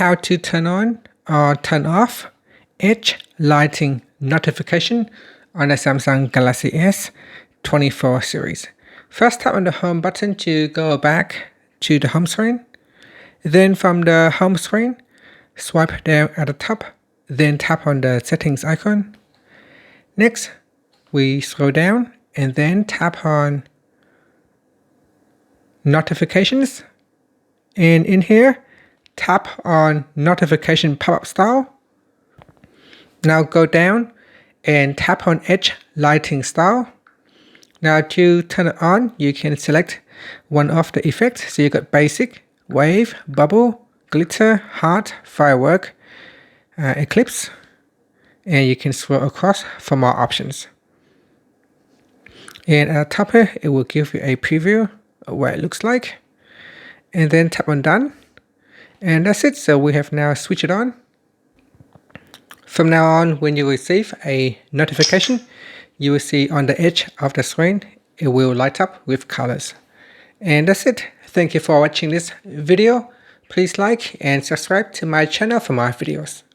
how to turn on or turn off edge lighting notification on the Samsung Galaxy S24 series. First, tap on the home button to go back to the home screen. Then from the home screen, swipe down at the top, then tap on the settings icon. Next, we scroll down and then tap on notifications. And in here, tap on notification pop-up style. Now go down and tap on edge lighting style. Now to turn it on, you can select one of the effects. So you got basic, wave, bubble, glitter, heart, firework, eclipse, and you can scroll across for more options. And at the top here, it will give you a preview of what it looks like. And then tap on done. And that's it. So we have now switched it on. From now on, when you receive a notification, you will see on the edge of the screen, it will light up with colors. And that's it. Thank you for watching this video. Please like and subscribe to my channel for more videos.